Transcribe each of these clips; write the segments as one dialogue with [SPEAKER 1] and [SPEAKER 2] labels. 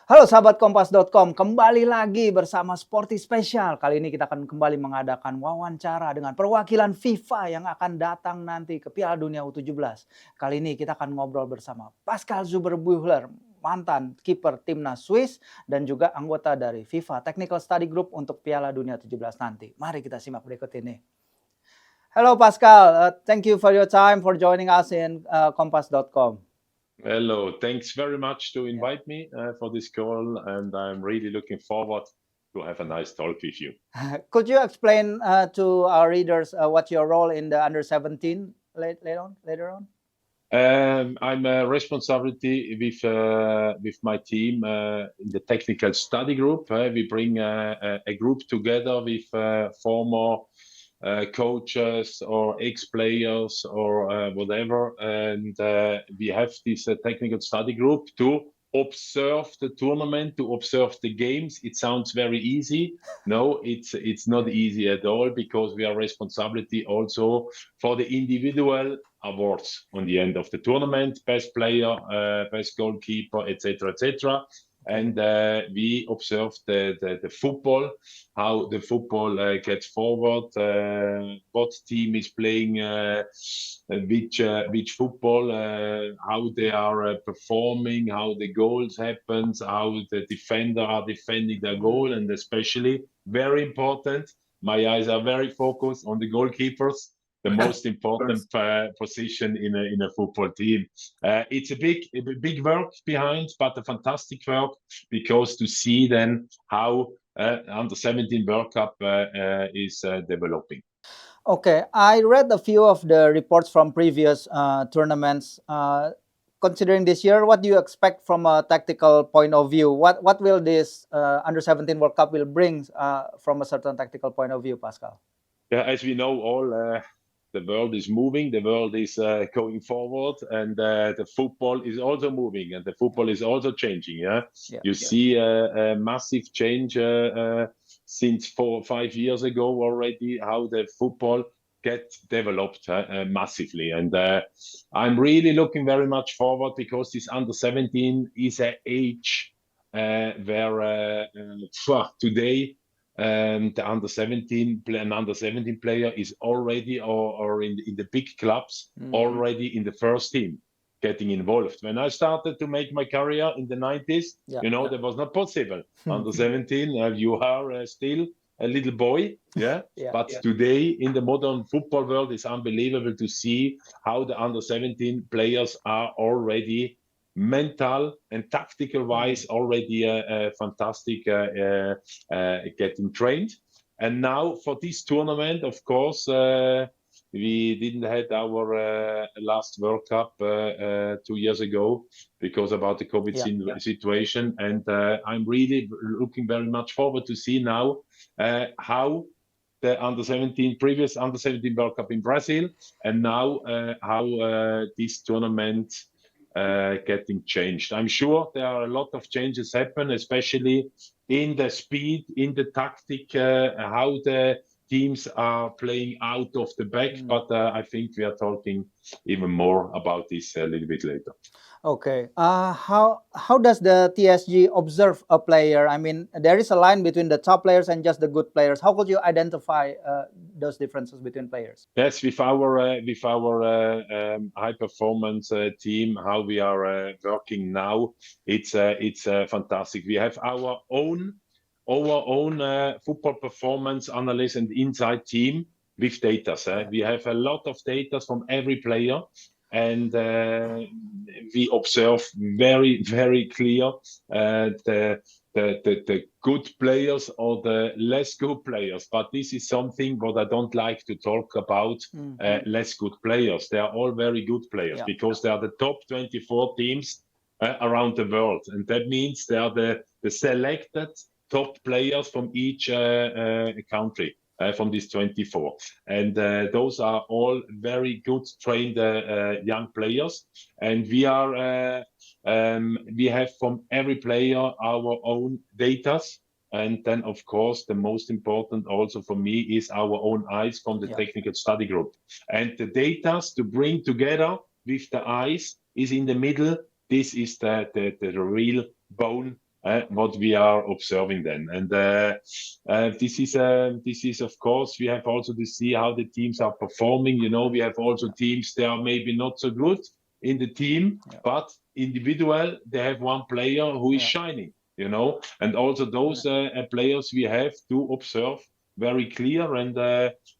[SPEAKER 1] Halo sahabat Kompas.com, kembali lagi bersama Sporty Spesial. Kali ini kita akan kembali mengadakan wawancara dengan perwakilan FIFA yang akan datang nanti ke Piala Dunia U17. Kali ini kita akan ngobrol bersama Pascal Zuberbuehler, mantan kiper timnas Swiss dan juga anggota dari FIFA Technical Study Group untuk Piala Dunia U17 nanti. Mari kita simak berikut ini. Hello Pascal, thank you for your time for joining us in Kompas.com.
[SPEAKER 2] Hello, thanks very much to invite me for this call, and I'm really looking forward to have a nice talk with you.
[SPEAKER 1] Could you explain to our readers what's your role in the under-17 later on?
[SPEAKER 2] I'm a responsibility with my team in the Technical Study Group. We bring a group together with former coaches or ex-players or whatever, and we have this technical study group to observe the tournament, to observe the games. It sounds very easy. No, it's not easy at all, because we are responsibility also for the individual awards on the end of the tournament, best player, best goalkeeper, etc., etc. And we observe the football, how the football gets forward, what team is playing which football, how they are performing, how the goals happens, how the defender are defending their goal, and especially, very important, my eyes are very focused on the goalkeepers, the most important position in a football team. It's a big work behind, but a fantastic work, because to see then how under 17 World Cup is developing.
[SPEAKER 1] Okay, I read a few of the reports from previous tournaments. Considering this year, what do you expect from a tactical point of view? What will this under 17 World Cup will bring from a certain tactical point of view, Pascal?
[SPEAKER 2] Yeah, as we know all, the world is moving, the world is going forward, and the football is also moving, and the football is also changing. You see a massive change since 4 or 5 years ago already, how the football get developed massively, and I'm really looking very much forward, because this under 17 is an age where today the under 17 player is already or in the big clubs already in the first team getting involved. When I started to make my career in the 90s, that was not possible. Under 17, you are still a little boy, but today in the modern football world, it's unbelievable to see how the under 17 players are already mental and tactical wise already fantastic getting trained. And now for this tournament, of course, we didn't have our last World Cup 2 years ago because about the COVID situation, and I'm really looking very much forward to see now how the previous under 17 World Cup in Brazil, and now how this tournament getting changed. I'm sure there are a lot of changes happen, especially in the speed, in the tactic, how the teams are playing out of the back, but I think we are talking even more about this a little bit later.
[SPEAKER 1] Okay, how does the TSG observe a player? I mean, there is a line between the top players and just the good players. How could you identify those differences between players?
[SPEAKER 2] Yes, with our high performance team, how we are working now, it's fantastic. We have our own football performance analyst and inside team with data. We have a lot of data from every player, and we observe very, very clear the good players or the less good players. But this is something what I don't like to talk about, less good players. They are all very good players, because they are the top 24 teams around the world. And that means they are the selected top players from each country. From these 24, and those are all very good trained young players, and we have from every player our own data, and then of course the most important also for me is our own eyes from the technical study group, and the data to bring together with the eyes is in the middle. This is the real bone what we are observing then. And this is of course, we have also to see how the teams are performing. You know, we have also teams that are maybe not so good in the team, but individual, they have one player who is shining, you know, and also those players we have to observe very clear. And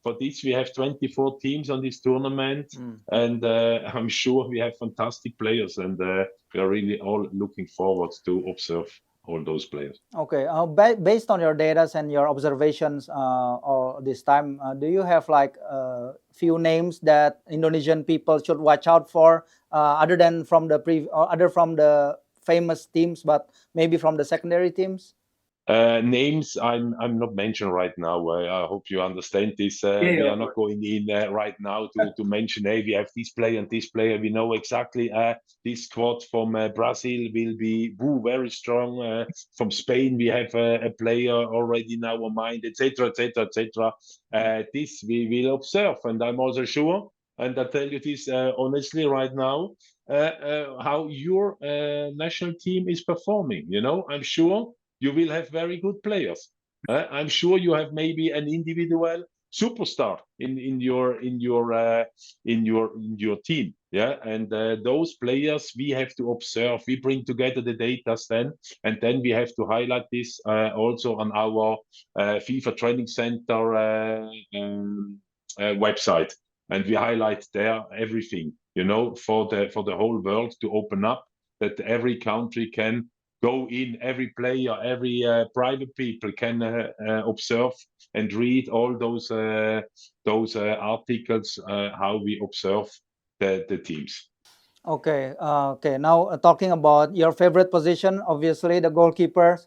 [SPEAKER 2] for this, we have 24 teams on this tournament, and I'm sure we have fantastic players, and we are really all looking forward to observe all those players.
[SPEAKER 1] Okay, based on your data and your observations or this time, do you have like a few names that Indonesian people should watch out for, other than from the famous teams, but maybe from the secondary teams?
[SPEAKER 2] Names I'm not mentioning right now. I hope you understand this. We are not going in right now to mention, hey, we have this player and this player. We know exactly this squad from Brazil will be very strong. From Spain, we have a player already in our mind, etc., etc., etc. This we will observe, and I'm also sure, and I tell you this honestly right now, how your national team is performing. You know, I'm sure you will have very good players. I'm sure you have maybe an individual superstar in your team. Yeah, and those players we have to observe. We bring together the data then, and then we have to highlight this also on our FIFA Training Center website, and we highlight there everything. You know, for the whole world to open up, that every country can go in, every player, every private people can observe and read all those articles, how we observe the teams.
[SPEAKER 1] Okay, okay. Now talking about your favorite position, obviously the goalkeeper.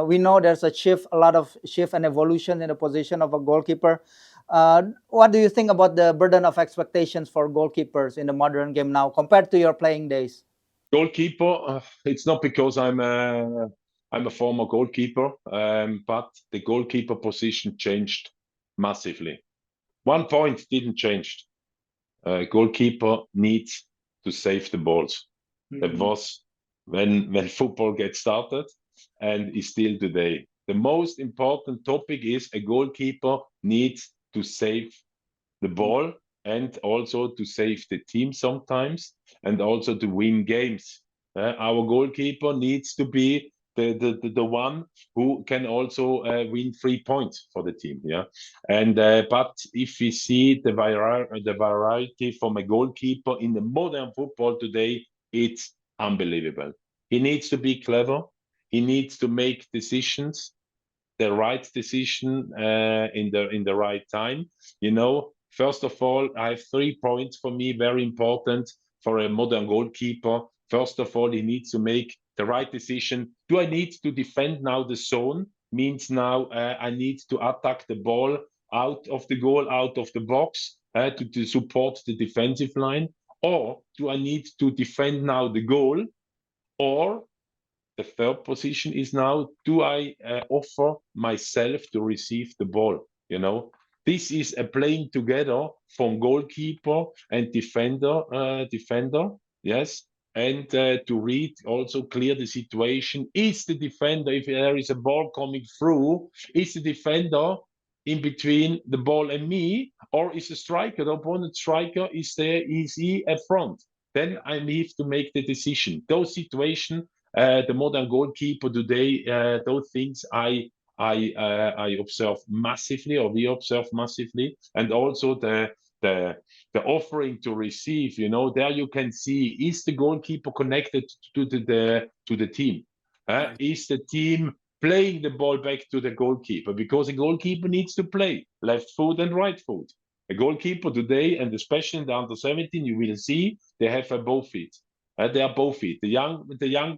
[SPEAKER 1] We know there's a lot of shift and evolution in the position of a goalkeeper. What do you think about the burden of expectations for goalkeepers in the modern game now compared to your playing days?
[SPEAKER 2] Goalkeeper, it's not because I'm a former goalkeeper, but the goalkeeper position changed massively. One point didn't change. Goalkeeper needs to save the balls. That was when football gets started, and is still today. The most important topic is a goalkeeper needs to save the ball, and also to save the team sometimes, and also to win games. Our goalkeeper needs to be the one who can also win 3 points for the team. Yeah, and but if we see the variety from a goalkeeper in the modern football today, it's unbelievable. He needs to be clever. He needs to make decisions, the right decision in the right time. You know, first of all, I have 3 points for me very important for a modern goalkeeper. First of all, he needs to make the right decision. Do I need to defend now the zone? Means now I need to attack the ball out of the goal, out of the box, to support the defensive line, or do I need to defend now the goal, or the third position is now, do I offer myself to receive the ball? You know, this is a playing together from goalkeeper and defender, yes, and to read also clear the situation. Is the defender, if there is a ball coming through, is the defender in between the ball and me, or is the striker, the opponent striker, is he at front? Then I need to make the decision. Those situations, the modern goalkeeper today, those things I observe massively, or we observe massively, and also the offering to receive. You know, there you can see, is the goalkeeper connected to the team? Is the team playing the ball back to the goalkeeper? Because a goalkeeper needs to play left foot and right foot. A goalkeeper today, and especially in the under 17, you will see they have both feet. They are both feet. The young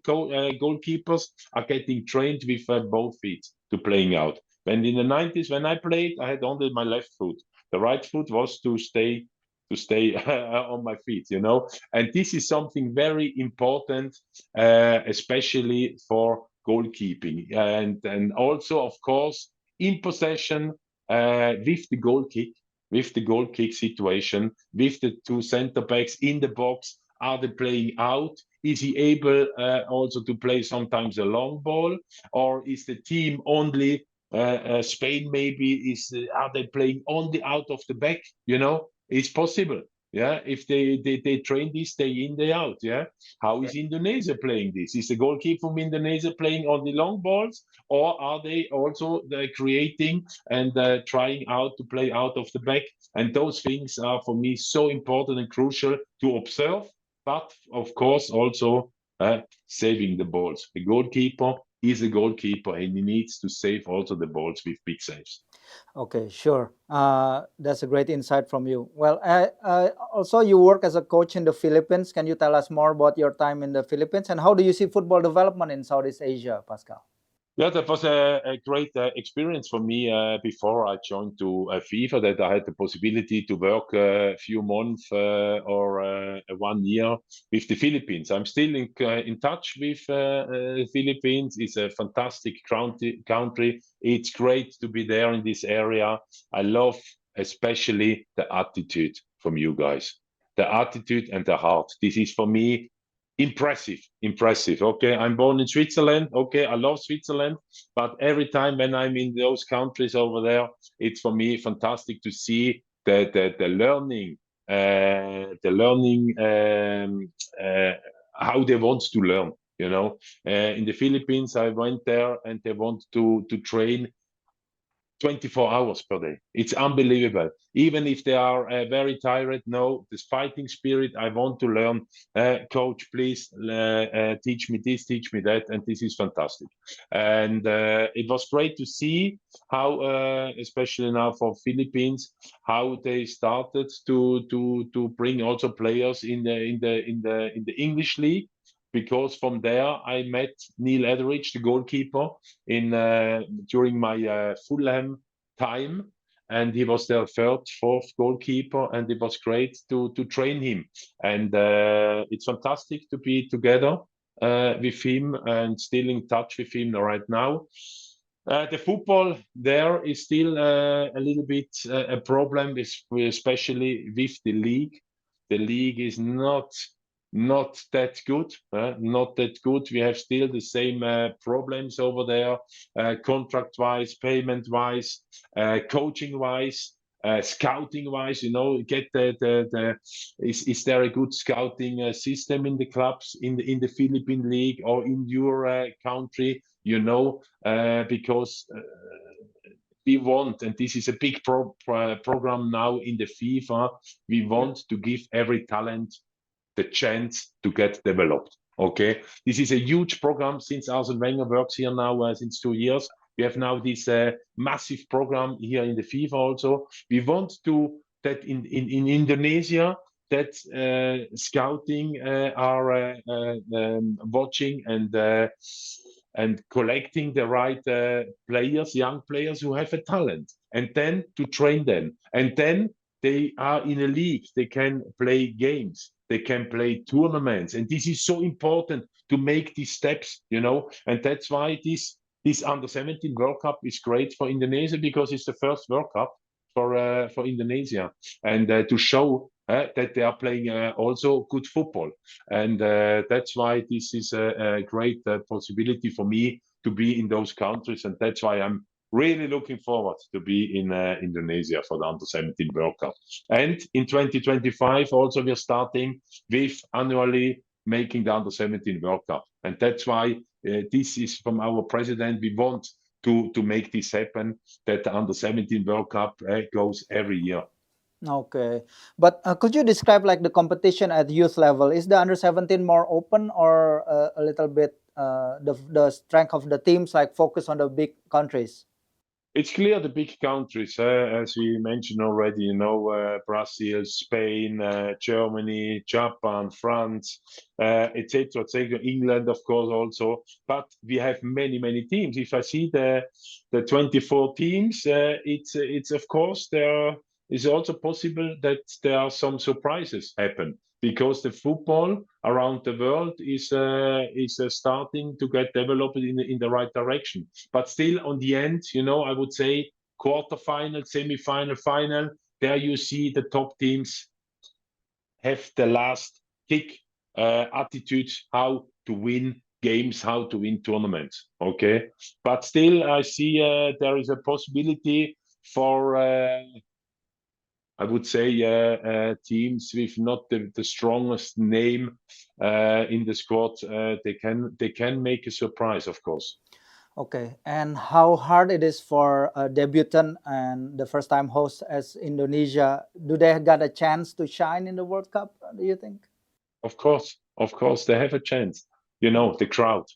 [SPEAKER 2] goalkeepers are getting trained with both feet to playing out. When in the 90s, when I played, I had only my left foot. The right foot was to stay on my feet, you know. And this is something very important, especially for goalkeeping, and also, of course, in possession, with the goal kick situation, with the two center backs in the box. Are they playing out? Is he able also to play sometimes a long ball, or is the team only Spain maybe are they playing only out of the back? It's possible. Yeah, if they train this day in, day out. Yeah, how is Indonesia playing this? Is the goalkeeper from Indonesia playing on the long balls, or are they also creating and trying out to play out of the back? And those things are for me so important and crucial to observe, but of course also saving the balls. The goalkeeper is a goalkeeper, and he needs to save also the balls with big saves.
[SPEAKER 1] Okay, sure. That's a great insight from you. Well, also you work as a coach in the Philippines. Can you tell us more about your time in the Philippines, and how do you see football development in Southeast Asia, Pascal?
[SPEAKER 2] Yeah, that was a great experience for me before I joined to FIFA, that I had the possibility to work a few months or 1 year with the Philippines. I'm still in touch with the Philippines. It's a fantastic country. It's great to be there in this area. I love especially the attitude from you guys, the attitude and the heart. This is for me impressive. Okay, I'm born in Switzerland. Okay, I love Switzerland, but every time when I'm in those countries over there, it's for me fantastic to see the learning, how they want to learn. In the Philippines, I went there and they want to train 24 hours per day. It's unbelievable. Even if they are very tired, no, this fighting spirit, I want to learn. Coach, please teach me this, teach me that. And this is fantastic. And it was great to see how, especially now for Philippines, how they started to bring also players in the English league. Because from there I met Neil Etheridge, the goalkeeper, during my Fulham time, and he was their fourth goalkeeper, and it was great to train him. And it's fantastic to be together with him and still in touch with him right now. The football there is still a little bit a problem, especially with the league. The league is not that good. Not that good. We have still the same problems over there, contract-wise, payment-wise, coaching-wise, scouting-wise. Get is there a good scouting system in the clubs in the Philippine league or in your country? Because we want, and this is a big program now in the FIFA, we want to give every talent the chance to get developed. Okay, this is a huge program since Arsene Wenger works here now since 2 years. We have now this massive program here in the FIFA also. We want that in Indonesia, that scouting are watching and collecting the right players, young players who have a talent, and then to train them, and then they are in a league, they can play games, they can play tournaments, and this is so important to make these steps, and that's why this under-17 World Cup is great for Indonesia, because it's the first World Cup for Indonesia, and to show that they are playing also good football, and that's why this is a great possibility for me to be in those countries, and that's why I'm really looking forward to be in Indonesia for the under-17 World Cup. And in 2025 also we're starting with annually making the under-17 World Cup, and that's why this is from our president. We want to make this happen, that the under-17 World Cup goes every year.
[SPEAKER 1] Okay, but could you describe like the competition at youth level? Is the under-17 more open, or a little bit the strength of the teams like focus on the big countries?
[SPEAKER 2] It's clear the big countries, as we mentioned already, Brazil, Spain, Germany, Japan, France, etc., England, of course, also. But we have many teams. If I see the 24 teams, it's of course there is also possible that there are some surprises happen, because the football around the world is starting to get developed in the right direction. But still, on the end, I would say quarterfinal, semi-final, final. There you see the top teams have the last kick attitude, how to win games, how to win tournaments. Okay, but still, I see there is a possibility for. I would say teams with not the strongest name in the squad, they can make a surprise, of course.
[SPEAKER 1] Okay, and how hard it is for a debutant and the first-time host as Indonesia? Do they got a chance to shine in the World Cup? Do you think?
[SPEAKER 2] Of course, they have a chance. You know, the crowd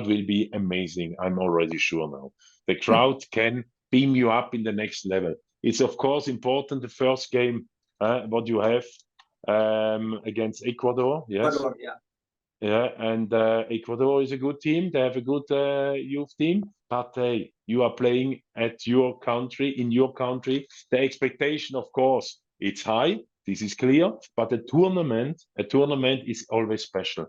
[SPEAKER 2] will be amazing. I'm already sure now. The crowd can beam you up in the next level. It's of course important the first game, what you have against Ecuador. Yes,
[SPEAKER 1] Ecuador, yeah.
[SPEAKER 2] yeah, and Ecuador is a good team. They have a good youth team, but hey, you are playing at your country, in your country. The expectation, of course, it's high. This is clear. But a tournament is always special.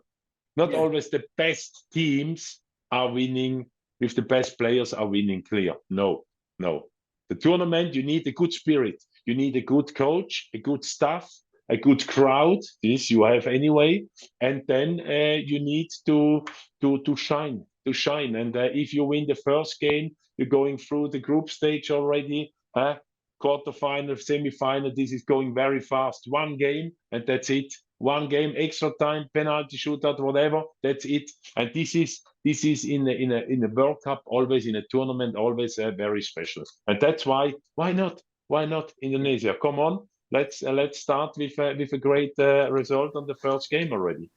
[SPEAKER 2] Not
[SPEAKER 1] Yeah.
[SPEAKER 2] always the best teams are winning with the best players are winning clear. No, no. The tournament, you need a good spirit. You need a good coach, a good staff, a good crowd. This you have anyway, and then you need to shine, to shine. And if you win the first game, you're going through the group stage already. Quarterfinal, semi-final. This is going very fast. One game, and that's it. One game, extra time, penalty shootout, whatever. That's it. And this is in a World Cup, always in a tournament, always very special. And that's why not? Why not Indonesia? Come on, let's start with a great result on the first game already.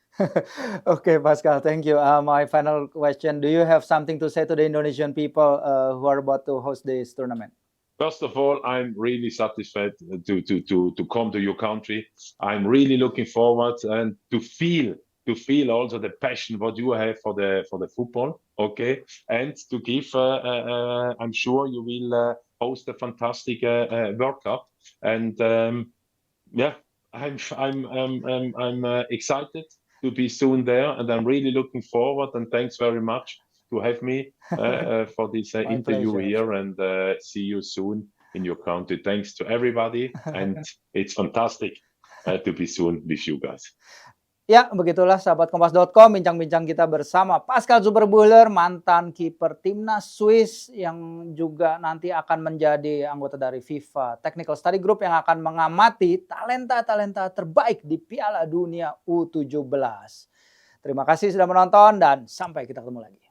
[SPEAKER 1] Okay, Pascal, thank you. My final question: do you have something to say to the Indonesian people who are about to host this tournament?
[SPEAKER 2] First of all, I'm really satisfied to come to your country. I'm really looking forward and to feel also the passion what you have for the football. Okay, and to give. I'm sure you will host a fantastic World Cup, and yeah, I'm excited to be soon there, and I'm really looking forward. And thanks very much to have me for this
[SPEAKER 1] My
[SPEAKER 2] interview
[SPEAKER 1] pleasure.
[SPEAKER 2] here, and see you soon in your country. Thanks to everybody, and it's fantastic to be soon with you guys.
[SPEAKER 1] Ya, begitulah sahabat Kompas.com, bincang-bincang kita bersama Pascal Zuberbuehler, mantan kiper timnas Swiss yang juga nanti akan menjadi anggota dari FIFA Technical Study Group yang akan mengamati talenta-talenta terbaik di Piala Dunia U17. Terima kasih sudah menonton dan sampai kita ketemu lagi.